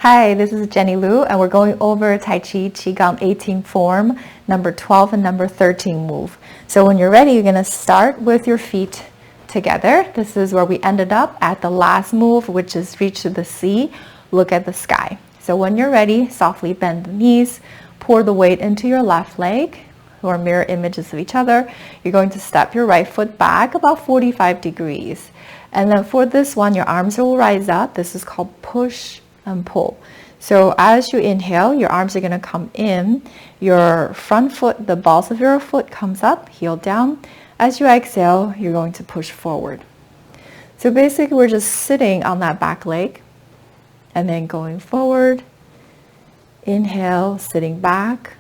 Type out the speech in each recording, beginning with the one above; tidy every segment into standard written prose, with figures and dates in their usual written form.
Hi, this is Jenny Lu, and we're going over Tai Chi Qigong 18 form, number 12 and number 13 move. So when you're ready, you're going to start with your feet together. This is where we ended up at the last move, which is reach to the sea, look at the sky. So when you're ready, softly bend the knees, pour the weight into your left leg, or mirror images of each other. You're going to step your right foot back about 45 degrees. And then for this one, your arms will rise up. This is called push and pull. So as you inhale, your arms are going to come in. Your front foot, the balls of your foot comes up, heel down. As you exhale, you're going to push forward. So basically, we're just sitting on that back leg and then going forward. Inhale, sitting back.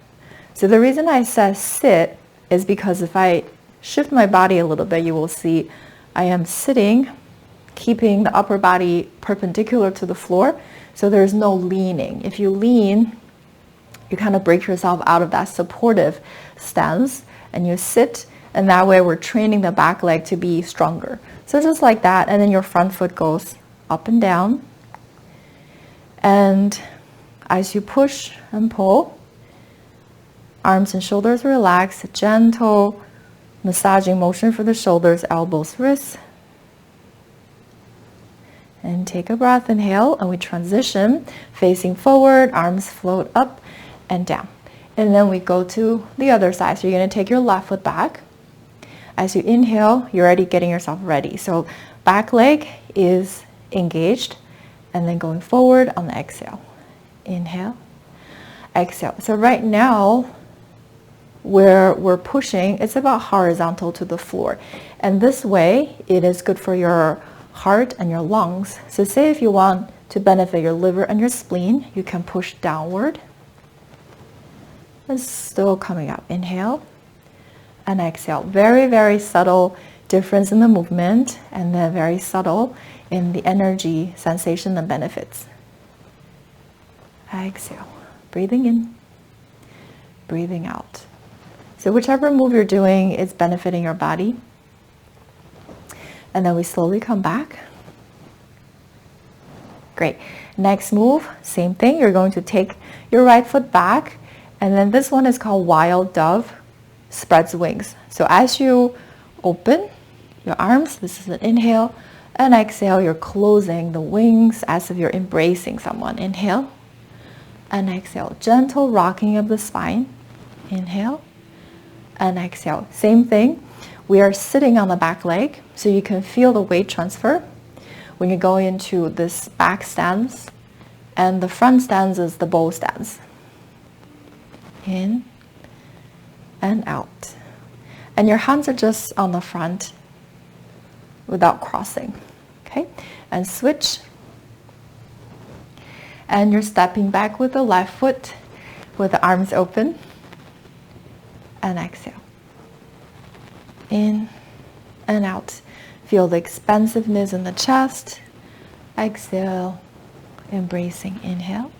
So the reason I said sit is because if I shift my body a little bit, you will see I am sitting, keeping the upper body perpendicular to the floor. So there's no leaning. If you lean, you kind of break yourself out of that supportive stance and you sit, and that way we're training the back leg to be stronger. So just like that, and then your front foot goes up and down. And as you push and pull, arms and shoulders relax, a gentle massaging motion for the shoulders, elbows, wrists. And take a breath, inhale, and we transition, facing forward, arms float up and down. And then we go to the other side. So you're going to take your left foot back. As you inhale, you're already getting yourself ready. So back leg is engaged, and then going forward on the exhale. Inhale, exhale. So right now, where we're pushing, it's about horizontal to the floor. And this way, it is good for your heart and your lungs. So say if you want to benefit your liver and your spleen, you can push downward. And still coming up. Inhale and exhale. Very, very subtle difference in the movement, and then very subtle in the energy, sensation, and benefits. Exhale. Breathing in, breathing out. So whichever move you're doing is benefiting your body. And then we slowly come back. Great. Next move, same thing. You're going to take your right foot back. And then this one is called Wild Dove, spreads wings. So as you open your arms, this is an inhale, and exhale, you're closing the wings as if you're embracing someone. Inhale and exhale. Gentle rocking of the spine. Inhale and exhale. Same thing. We are sitting on the back leg, so you can feel the weight transfer when you go into this back stance, and the front stance is the bow stance. In and out. And your hands are just on the front without crossing. Okay? And switch. And you're stepping back with the left foot with the arms open. And exhale. In and out. Feel the expansiveness in the chest. Exhale, embracing. Inhale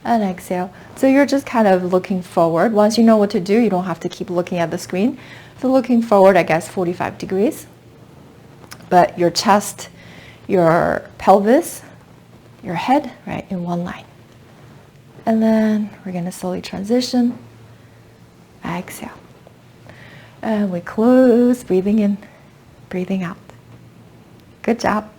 and exhale. So you're just kind of looking forward. Once you know what to do, you don't have to keep looking at the screen. So looking forward, I guess 45 degrees. But your chest, your pelvis, your head, right, in one line. And then we're going to slowly transition. Exhale. And we close, breathing in, breathing out. Good job.